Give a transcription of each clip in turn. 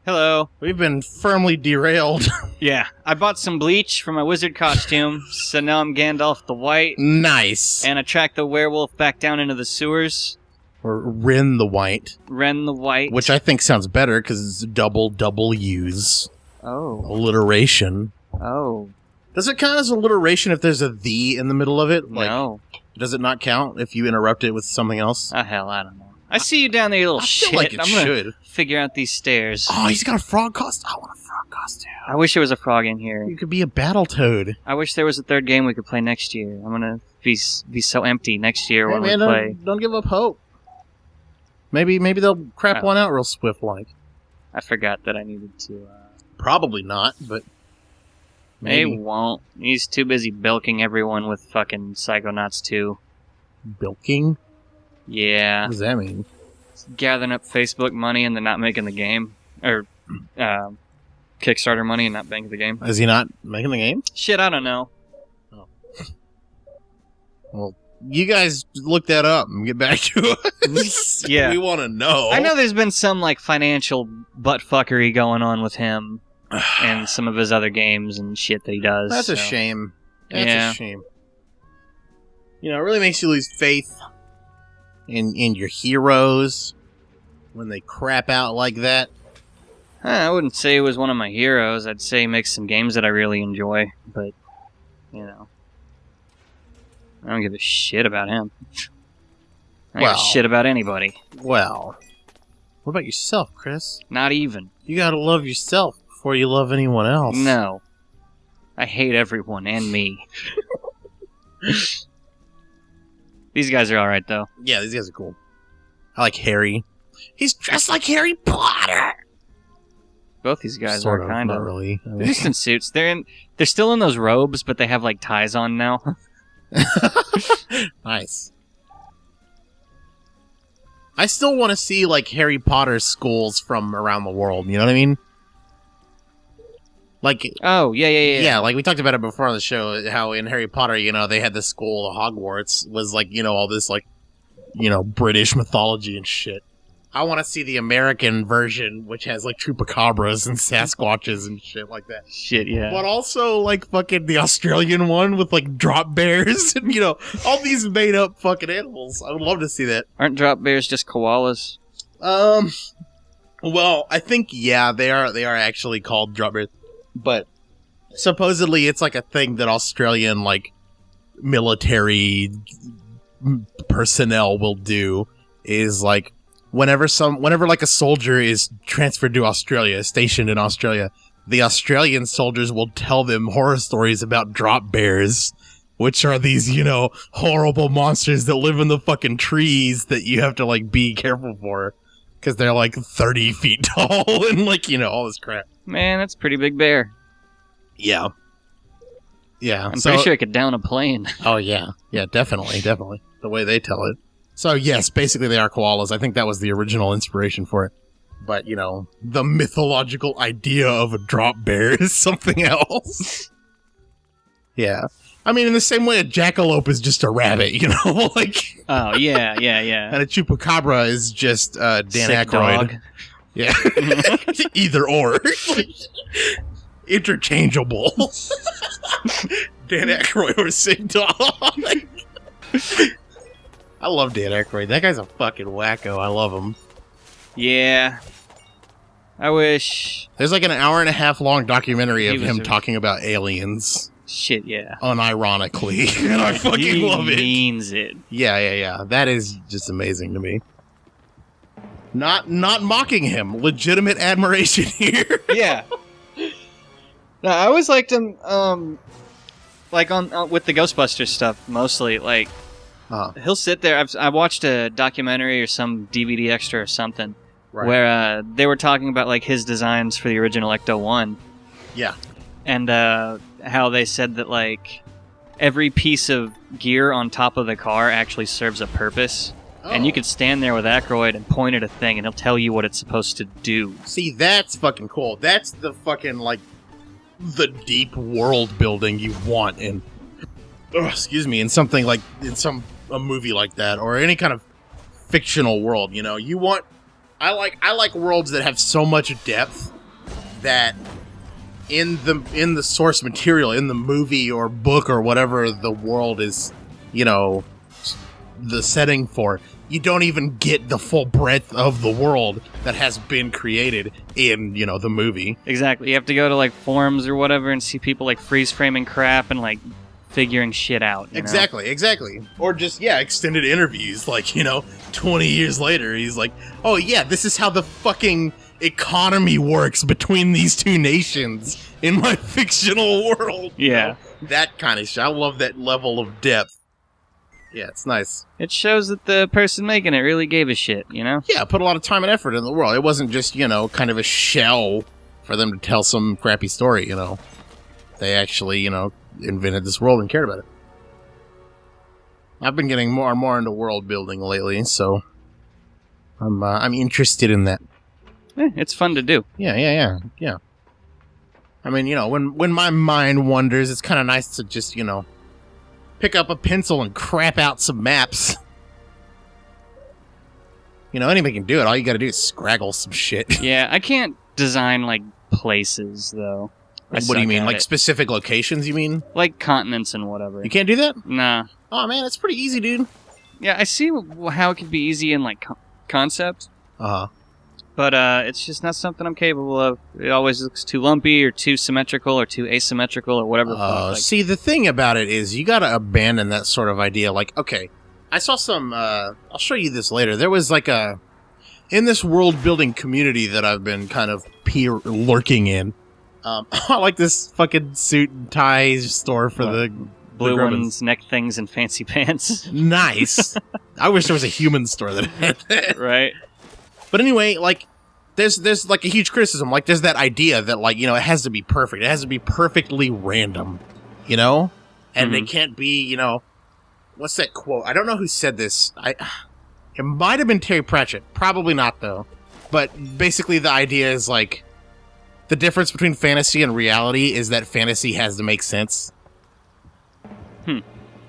Hello. We've been firmly derailed. Yeah, I bought some bleach for my wizard costume, so now I'm Gandalf the White. Nice. And I tracked the werewolf back down into the sewers. Or Ren the White. Ren the White. Which I think sounds better because it's double U's. Oh. Alliteration. Oh. Does it count as alliteration if there's a "the" in the middle of it? Like, no. Does it not count if you interrupt it with something else? Oh, hell, I don't know. I see you down there, you little shit. I feel like it should. Figure out these stairs. Oh, he's got a frog costume. I want a frog costume. I wish there was a frog in here. You could be a Battletoad. I wish there was a third game we could play next year. I'm gonna be so empty next year when we play. Don't give up hope. Maybe they'll crap one out real swift-like. I forgot that I needed to... Probably not, but... Maybe. They won't. He's too busy bilking everyone with fucking Psychonauts 2. Bilking? Yeah. What does that mean? Gathering up Facebook money and then not making the game. Or, Kickstarter money and not making the game. Is he not making the game? Shit, I don't know. Oh. Well, you guys look that up and get back to us. Yeah. We want to know. I know there's been some, like, financial butt-fuckery going on with him and some of his other games and shit that he does. That's a shame. That's Yeah. a shame. You know, it really makes you lose faith in your heroes when they crap out like that. I wouldn't say he was one of my heroes. I'd say he makes some games that I really enjoy, but, you know, I don't give a shit about him. I don't give a shit about anybody. Well, what about yourself, Chris? Not even. You gotta love yourself before you love anyone else. No. I hate everyone and me. These guys are alright, though. Yeah, these guys are cool. I like Harry. He's dressed like Harry Potter! Both these guys sort are kind of. Not really. I mean, They're just in suits. They're still in those robes, but they have, like, ties on now. Nice. I still want to see, like, Harry Potter schools from around the world, you know what I mean? Like, oh, yeah. Yeah, like we talked about it before on the show, how in Harry Potter, you know, they had this school, Hogwarts, was like, you know, all this, like, you know, British mythology and shit. I want to see the American version, which has, like, chupacabras and Sasquatches and shit like that. Shit, yeah. But also, like, fucking the Australian one with, like, drop bears and, you know, all these made-up fucking animals. I would love to see that. Aren't drop bears just koalas? Well, I think, yeah, they are actually called drop bears. But supposedly it's like a thing that Australian, like, military personnel will do is, like, whenever like a soldier is transferred to Australia, stationed in Australia, the Australian soldiers will tell them horror stories about drop bears, which are these, you know, horrible monsters that live in the fucking trees that you have to, like, be careful for. Because they're, like, 30 feet tall and, like, you know, all this crap. Man, that's a pretty big bear. Yeah. Yeah. I'm pretty sure it could down a plane. Oh, yeah. Yeah, definitely. The way they tell it. So, yes, basically they are koalas. I think that was the original inspiration for it. But, you know, the mythological idea of a drop bear is something else. Yeah. I mean, in the same way a jackalope is just a rabbit, you know? Like. Oh, yeah. And a chupacabra is just Dan Sick Aykroyd. dog. Yeah. Either or. Interchangeable. Dan Aykroyd or Sick Dog. I love Dan Aykroyd. That guy's a fucking wacko. I love him. Yeah. I wish... There's like an hour and a half long documentary of him talking about aliens. Shit, yeah. Unironically. And I fucking love it. He means it. Yeah. That is just amazing to me. Not mocking him. Legitimate admiration here. Yeah. No, I always liked him, like on with the Ghostbusters stuff, mostly. Like, he'll sit there. I watched a documentary or some DVD extra or something, right, where they were talking about, like, his designs for the original Ecto-1. Yeah. And how they said that, like, every piece of gear on top of the car actually serves a purpose. Oh. And you could stand there with Aykroyd and point at a thing, and he'll tell you what it's supposed to do. See, that's fucking cool. That's the fucking, like, the deep world building you want in, in something like, in a movie like that, or any kind of fictional world. You know, I like worlds that have so much depth that in the source material, in the movie or book or whatever the world is, you know, the setting for, you don't even get the full breadth of the world that has been created in, you know, the movie. Exactly. You have to go to like forums or whatever and see people like freeze framing crap and like figuring shit out. Exactly. Or just, extended interviews. Like, you know, 20 years later, he's like, oh yeah, this is how the fucking economy works between these two nations in my fictional world. Yeah. You know? That kind of shit. I love that level of depth. Yeah, it's nice. It shows that the person making it really gave a shit, you know? Yeah, put a lot of time and effort in the world. It wasn't just, you know, kind of a shell for them to tell some crappy story, you know. They actually, you know, invented this world and cared about it. I've been getting more and more into world building lately, so I'm interested in that. It's fun to do. Yeah. I mean, you know, when my mind wanders, it's kind of nice to just, you know, pick up a pencil and crap out some maps. You know, anybody can do it. All you gotta do is scraggle some shit. Yeah, I can't design, like, places, though. What do you mean? Like, specific locations, you mean? Like continents and whatever. You can't do that? Nah. Oh, man, it's pretty easy, dude. Yeah, I see how it could be easy in, like, concept. Uh-huh. But it's just not something I'm capable of. It always looks too lumpy or too symmetrical or too asymmetrical or whatever. See, the thing about it is you gotta abandon that sort of idea. Like, okay, I saw some, I'll show you this later. There was like in this world-building community that I've been kind of lurking in, I like this fucking suit and tie store for the blue ones, neck things, and fancy pants. Nice. I wish there was a human store that had that. Right. But anyway, like, there's like a huge criticism. Like, there's that idea that, like, you know, it has to be perfect. It has to be perfectly random, you know? And it can't be, you know, what's that quote? I don't know who said this. It might have been Terry Pratchett. Probably not, though. But basically the idea is, like, the difference between fantasy and reality is that fantasy has to make sense.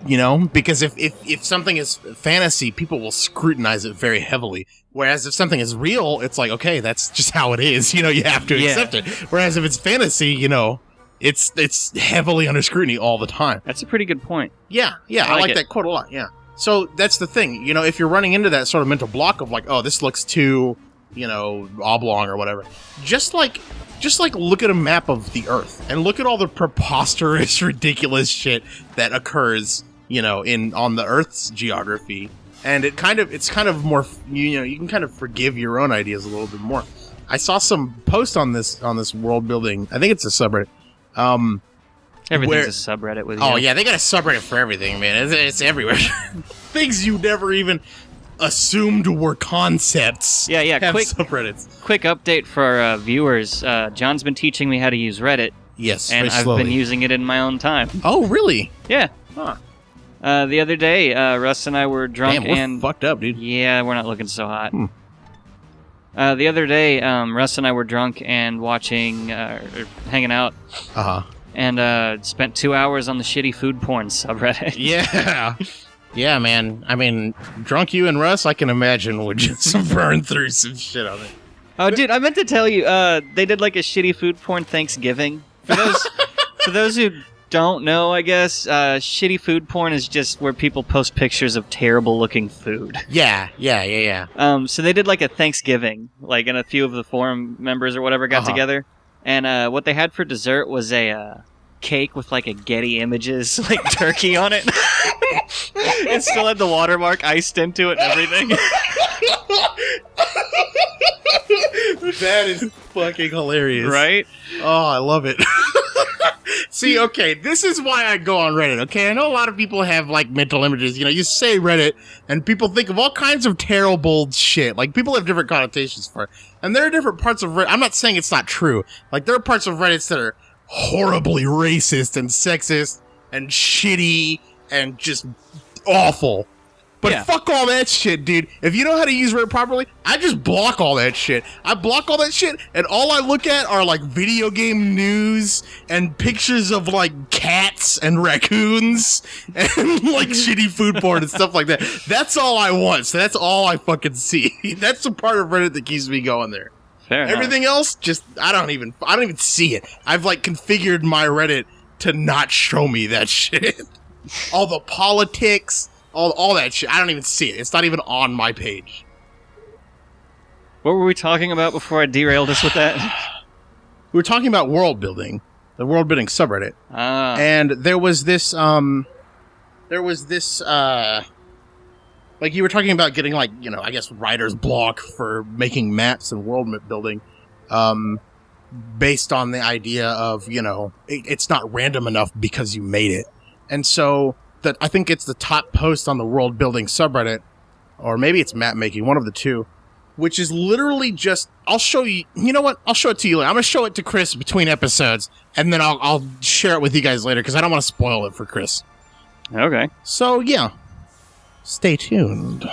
You know? Because if something is fantasy, people will scrutinize it very heavily. Whereas if something is real, it's like, okay, that's just how it is. You know, you have to accept it. Whereas if it's fantasy, you know, it's heavily under scrutiny all the time. That's a pretty good point. Yeah, I like that quote a lot, yeah. So that's the thing, you know, if you're running into that sort of mental block of like, oh, this looks too, you know, oblong or whatever, just like look at a map of the Earth and look at all the preposterous, ridiculous shit that occurs, you know, on the Earth's geography. And it's kind of more, you know, you can kind of forgive your own ideas a little bit more. I saw some post on this world building. I think it's a subreddit. Everything's a subreddit with you. Oh yeah, they got a subreddit for everything, man. It's everywhere. Things you never even assumed were concepts. Yeah. Have subreddits. Quick update for our viewers. John's been teaching me how to use Reddit. Yes, and I've been using it in my own time. Oh, really? Yeah. Huh. The other day, Russ and I were drunk. Damn, we're fucked up, dude. Yeah, we're not looking so hot. The other day, Russ and I were drunk and watching, or hanging out. And spent 2 hours on the shitty food porn subreddit. Yeah. Yeah, man. I mean, drunk you and Russ, I can imagine would just burn through some shit on it. Oh, dude, I meant to tell you, they did like a shitty food porn Thanksgiving. For those who don't know, I guess, shitty food porn is just where people post pictures of terrible looking food. Yeah. So they did like a Thanksgiving, like, and a few of the forum members or whatever got together. And what they had for dessert was a cake with like a Getty Images like turkey on it. It still had the watermark iced into it and everything. That is fucking hilarious. Right? Oh, I love it. See, okay, this is why I go on Reddit, okay? I know a lot of people have, like, mental images. You know, you say Reddit, and people think of all kinds of terrible shit. Like, people have different connotations for it. And there are different parts of Reddit. I'm not saying it's not true. Like, there are parts of Reddit that are horribly racist and sexist and shitty and just awful. But Yeah. fuck all that shit, dude. If you know how to use Reddit properly, I just block all that shit. I block all that shit, and all I look at are like video game news and pictures of like cats and raccoons and like shitty food porn and stuff like that. That's all I want. So that's all I fucking see. That's the part of Reddit that keeps me going there. Fair enough. Everything else, just I don't even see it. I've like configured my Reddit to not show me that shit. All the politics, all that shit. I don't even see it. It's not even on my page. What were we talking about before I derailed us with that? We were talking about world building, the world building subreddit, and there was this, like you were talking about getting like, you know, I guess writer's block for making maps and world building, based on the idea of, you know, it's not random enough because you made it. And so that I think it's the top post on the world building subreddit, or maybe it's map making, one of the two, which is literally just, I'll show you, you know what? I'll show it to you later. I'm going to show it to Chris between episodes, and then I'll share it with you guys later, because I don't want to spoil it for Chris. Okay. So, yeah. Stay tuned.